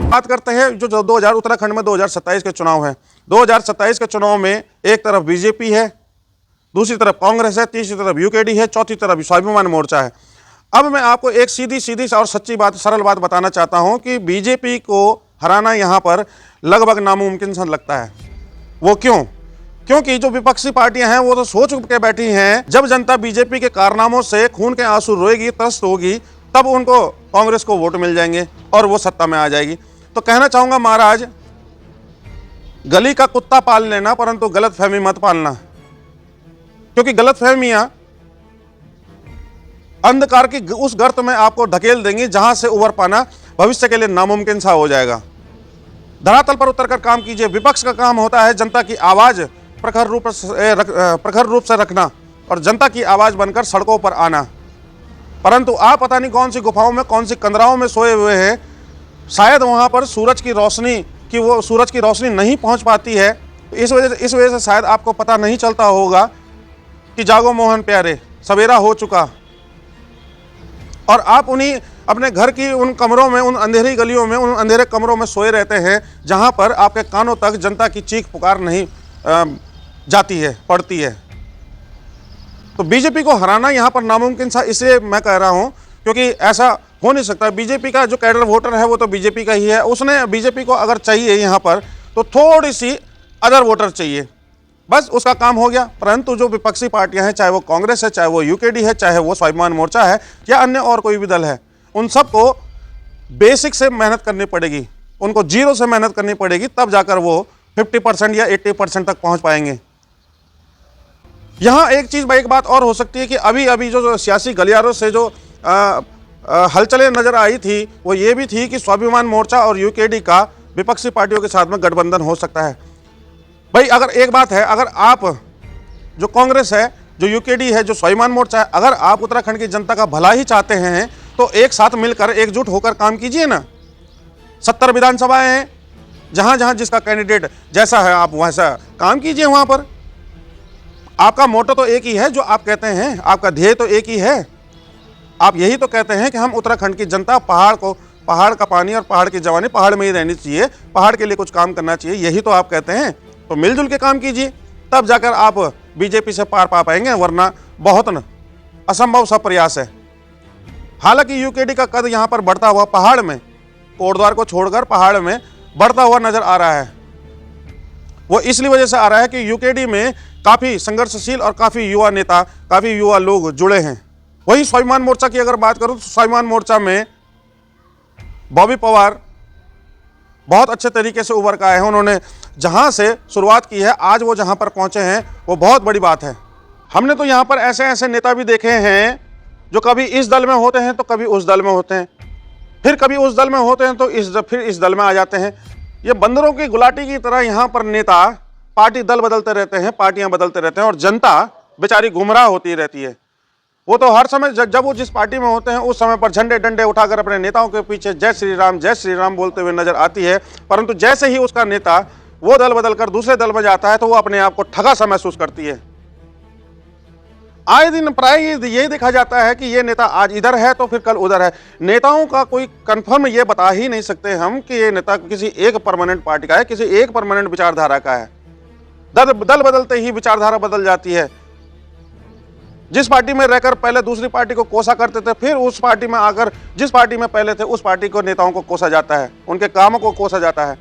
बात करते हैं जो 2000 उत्तराखंड में 2027 के चुनाव हैं। 2027 के चुनाव में एक तरफ बीजेपी है, दूसरी तरफ कांग्रेस है, तीसरी तरफ यूकेडी है, चौथी तरफ स्वाभिमान मोर्चा है। अब मैं आपको एक सीधी और सच्ची बात, सरल बात बताना चाहता हूं कि बीजेपी को हराना यहां पर लगभग नामुमकिन सा लगता है। वो क्यों? क्योंकि जो विपक्षी पार्टियां हैं वो तो सोच के बैठी हैं, जब जनता बीजेपी के कारनामों से खून के आंसू रोएगी, त्रस्त होगी, तब उनको कांग्रेस को वोट मिल जाएंगे और वो सत्ता में आ जाएगी। तो कहना चाहूंगा महाराज, गली का कुत्ता पाल लेना परंतु गलतफहमी मत पालना, क्योंकि गलतफहमियां अंधकार की उस गर्त में आपको धकेल देंगी जहां से उबर पाना भविष्य के लिए नामुमकिन सा हो जाएगा। धरातल पर उतरकर काम कीजिए। विपक्ष का काम होता है जनता की आवाज प्रखर रूप से रखना और जनता की आवाज बनकर सड़कों पर आना। परंतु आप पता नहीं कौन सी गुफाओं में, कौन सी कंदराओं में सोए हुए हैं। शायद वहां पर सूरज की रोशनी नहीं पहुंच पाती है। इस वजह से शायद आपको पता नहीं चलता होगा कि जागो मोहन प्यारे, सवेरा हो चुका। और आप उन्हीं अपने घर की उन कमरों में, उन अंधेरी गलियों में, उन अंधेरे कमरों में सोए रहते हैं जहां पर आपके कानों तक जनता की चीख पुकार नहीं जाती है, पड़ती है। तो बीजेपी को हराना यहां पर नामुमकिन सा इसलिए मैं कह रहा हूं क्योंकि ऐसा हो नहीं सकता। बीजेपी का जो कैडर वोटर है वो तो बीजेपी का ही है। उसने बीजेपी को अगर चाहिए यहां पर तो थोड़ी सी अदर वोटर चाहिए, बस उसका काम हो गया। परंतु जो विपक्षी पार्टियां हैं, चाहे वो कांग्रेस है, चाहे वो यूकेडी है, चाहे वो स्वाभिमान मोर्चा है या अन्य और कोई भी दल है, उन सबको बेसिक से मेहनत करनी पड़ेगी, उनको जीरो से मेहनत करनी पड़ेगी, तब जाकर वो 50% या 80% तक पहुंच पाएंगे। यहां एक बात और हो सकती है कि अभी जो सियासी गलियारों से जो हलचलें नजर आई थी वो ये भी थी कि स्वाभिमान मोर्चा और यूकेडी का विपक्षी पार्टियों के साथ में गठबंधन हो सकता है। भाई अगर एक बात है, अगर आप जो कांग्रेस है, जो यूकेडी है, जो स्वाभिमान मोर्चा है, अगर आप उत्तराखंड की जनता का भला ही चाहते हैं तो एक साथ मिलकर एकजुट होकर काम कीजिए ना। 70 विधानसभाएं हैं, जहां जिसका कैंडिडेट जैसा है आप वैसा काम कीजिए। वहां पर आपका मोटो तो एक ही है, जो आप कहते हैं, आपका ध्येय तो एक ही है। आप यही तो कहते हैं कि हम उत्तराखंड की जनता पहाड़ का पानी और पहाड़ की जवानी पहाड़ में ही रहनी चाहिए, पहाड़ के लिए कुछ काम करना चाहिए, यही तो आप कहते हैं। तो मिलजुल के काम कीजिए, तब जाकर आप बीजेपी से पार पा पाएंगे, वरना बहुत असंभव सा प्रयास है। हालांकि यूकेडी का कद यहां पर बढ़ता हुआ पहाड़ में, कोटद्वार को छोड़कर पहाड़ में बढ़ता हुआ नजर आ रहा है। वो इसलिए वजह से आ रहा है कि यूकेडी में काफी संघर्षशील और काफी युवा नेता, काफी युवा लोग जुड़े हैं। वही स्वाभिमान मोर्चा की अगर बात करूं तो स्वाभिमान मोर्चा में बॉबी पवार बहुत अच्छे तरीके से उभर कर आए हैं। उन्होंने जहां से शुरुआत की है, आज वो जहां पर पहुंचे हैं, वो बहुत बड़ी बात है। हमने तो यहां पर ऐसे नेता भी देखे हैं जो कभी इस दल में होते हैं तो कभी उस दल में होते हैं, फिर कभी उस दल में होते हैं तो फिर इस दल में आ जाते हैं। ये बंदरों की गुलाटी की तरह यहां पर नेता पार्टी दल बदलते रहते हैं, पार्टियां बदलते रहते हैं और जनता बेचारी गुमराह होती रहती है। वो तो हर समय जब वो जिस पार्टी में होते हैं उस समय पर झंडे डंडे उठाकर अपने नेताओं के पीछे जय श्री राम बोलते हुए नजर आती है। परंतु जैसे ही उसका नेता वो दल बदलकर दूसरे दल में जाता है तो वो अपने आप को ठगा सा महसूस करती है। आए दिन प्राय यही देखा जाता है कि ये नेता आज इधर है तो फिर कल उधर है। नेताओं का कोई कंफर्म ये बता ही नहीं सकते हम कि ये नेता किसी एक परमानेंट पार्टी का है, किसी एक परमानेंट विचारधारा का है। दल बदलते ही विचारधारा बदल जाती है। जिस पार्टी में रहकर पहले दूसरी पार्टी को कोसा करते थे, फिर उस पार्टी में आकर जिस पार्टी में पहले थे उस पार्टी को नेताओं को कोसा जाता है, उनके कामों को कोसा जाता है।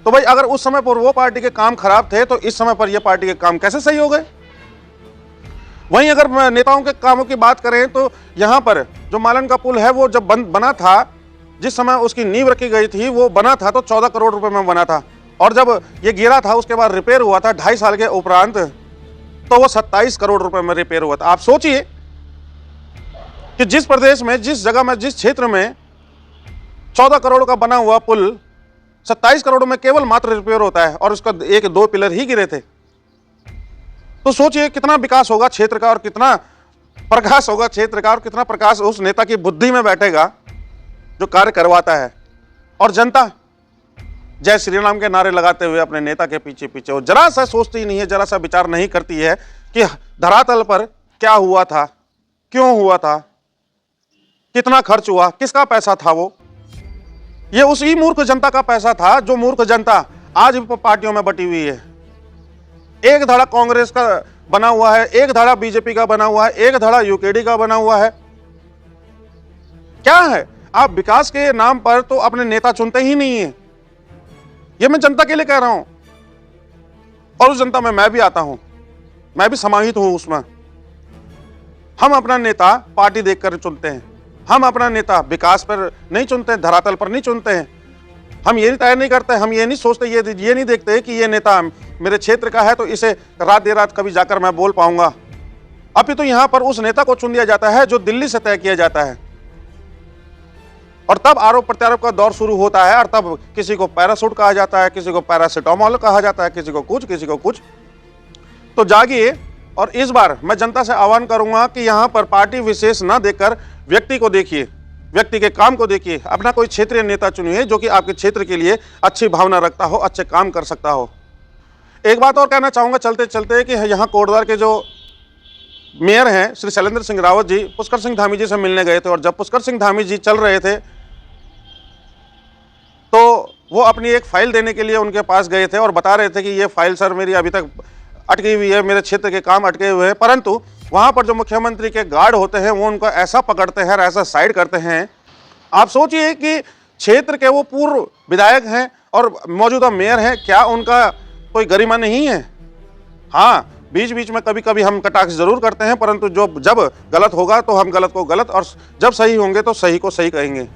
तो भाई अगर उस समय पर वो पार्टी के काम खराब थे तो इस समय पर ये पार्टी के काम कैसे सही हो गए? वहीं अगर नेताओं के कामों की बात करें तो यहाँ पर जो मालन का पुल है वो जब बना था, जिस समय उसकी नींव रखी गई थी वो बना था तो 14 करोड़ रुपए में बना था, और जब ये गिरा था उसके बाद रिपेयर हुआ था 2.5 साल के उपरांत तो वो 27 करोड़ रुपए में रिपेयर हुआ था। आप सोचिए कि जिस प्रदेश में, जिस जगह में, जिस क्षेत्र में 14 करोड़ का बना हुआ पुल 27 करोड़ में केवल मात्र रिपेयर होता है और उसका 1-2 पिलर ही गिरे थे। तो सोचिए कितना विकास होगा क्षेत्र का और कितना प्रकाश होगा क्षेत्र का और कितना प्रकाश उस नेता की बुद्धि में बैठेगा जो कार्य करवाता है। और जनता जय श्री राम के नारे लगाते हुए अपने नेता के पीछे पीछे, वो जरा सा सोचती नहीं है, जरा सा विचार नहीं करती है कि धरातल पर क्या हुआ था, क्यों हुआ था, कितना खर्च हुआ, किसका पैसा था वो। ये उसी मूर्ख जनता का पैसा था जो मूर्ख जनता आज भी पार्टियों में बटी हुई है। एक धड़ा कांग्रेस का बना हुआ है, एक धड़ा बीजेपी का बना हुआ है, एक धड़ा यूकेडी का बना हुआ है। क्या है, आप विकास के नाम पर तो अपने नेता चुनते ही नहीं है। ये मैं जनता के लिए कह रहा हूं, और उस जनता में मैं भी आता हूं, मैं भी समाहित हूं उसमें। हम अपना नेता पार्टी देखकर चुनते हैं, हम अपना नेता विकास पर नहीं चुनते, धरातल पर नहीं चुनते हैं। हम ये तय नहीं करते, हम ये नहीं सोचते, ये नहीं देखते कि ये नेता मेरे क्षेत्र का है तो इसे रात देर रात कभी जाकर मैं बोल पाऊंगा। अभी तो यहां पर उस नेता को चुन दिया जाता है जो दिल्ली से तय किया जाता है, और तब आरोप प्रत्यारोप का दौर शुरू होता है, और तब किसी को पैरासूट कहा जाता है, किसी को पैरासिटामोल कहा जाता है, किसी को कुछ। तो जागिए, और इस बार मैं जनता से आह्वान करूंगा कि यहां पर पार्टी विशेष ना देखकर व्यक्ति को देखिए, व्यक्ति के काम को देखिए। अपना कोई क्षेत्रीय नेता चुनिए जो कि आपके क्षेत्र के लिए अच्छी भावना रखता हो, अच्छे काम कर सकता हो। एक बात और कहना चाहूंगा चलते चलते कि यहाँ कोटद्वार के जो मेयर हैं श्री शैलेंद्र सिंह रावत जी पुष्कर सिंह धामी जी से मिलने गए थे, और जब पुष्कर सिंह धामी जी चल रहे थे तो वो अपनी एक फाइल देने के लिए उनके पास गए थे और बता रहे थे कि ये फाइल सर मेरी अभी तक अटकी हुई है, मेरे क्षेत्र के काम अटके हुए हैं। परंतु वहां पर जो मुख्यमंत्री के गार्ड होते हैं वो उनको ऐसा पकड़ते हैं और ऐसा साइड करते हैं। आप सोचिए कि क्षेत्र के वो पूर्व विधायक हैं और मौजूदा मेयर हैं, क्या उनका कोई गरिमा नहीं है? हाँ, बीच बीच में कभी कभी हम कटाक्ष जरूर करते हैं, परंतु जब गलत होगा तो हम गलत को गलत, और जब सही होंगे तो सही को सही कहेंगे।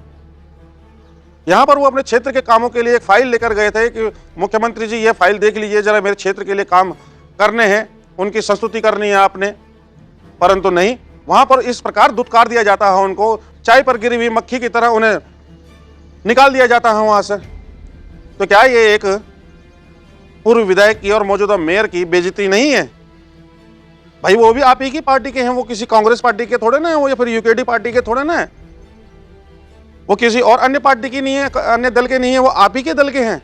यहाँ पर वो अपने क्षेत्र के कामों के लिए एक फाइल लेकर गए थे कि मुख्यमंत्री जी ये फाइल देख लीजिए जरा, मेरे क्षेत्र के लिए काम करने हैं, उनकी संस्तुति करनी है आपने। परंतु नहीं, वहां पर इस प्रकार दुत्कार दिया जाता है उनको, चाय पर गिरी हुई मक्खी की तरह उन्हें निकाल दिया जाता है वहां से। तो क्या ये एक पूर्व विधायक की और मौजूदा मेयर की बेइज्जती नहीं है? भाई वो भी आप ही की पार्टी के हैं, वो किसी कांग्रेस पार्टी के थोड़े ना है, वो या फिर यूकेडी पार्टी के थोड़े ना है, वो किसी और अन्य पार्टी की नहीं है, अन्य दल के नहीं है, वो आप ही के दल के हैं।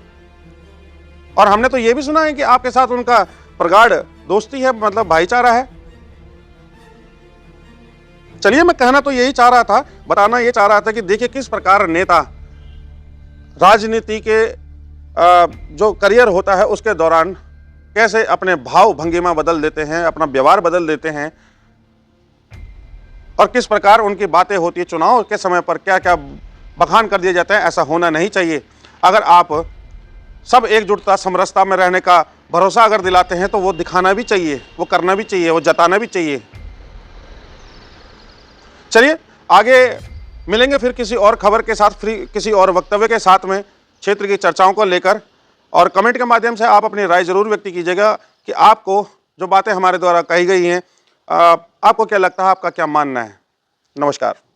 और हमने तो ये भी सुना है कि आपके साथ उनका प्रगाढ़ दोस्ती है, मतलब भाईचारा है। चलिए, मैं कहना तो यही चाह रहा था, बताना ये चाह रहा था कि देखिए किस प्रकार नेता राजनीति के जो करियर होता है उसके दौरान कैसे अपने भाव भंगिमा बदल देते हैं, अपना व्यवहार बदल देते हैं, और किस प्रकार उनकी बातें होती है। चुनाव के समय पर क्या क्या बखान कर दिए जाते हैं, ऐसा होना नहीं चाहिए। अगर आप सब एकजुटता समरसता में रहने का भरोसा अगर दिलाते हैं तो वो दिखाना भी चाहिए, वो करना भी चाहिए, वो जताना भी चाहिए। चलिए आगे मिलेंगे फिर किसी और खबर के साथ, किसी और वक्तव्य के साथ में क्षेत्र की चर्चाओं को लेकर, और कमेंट के माध्यम से आप अपनी राय जरूर व्यक्त कीजिएगा कि आपको जो बातें हमारे द्वारा कही गई हैं आपको क्या लगता है, आपका क्या मानना है। नमस्कार।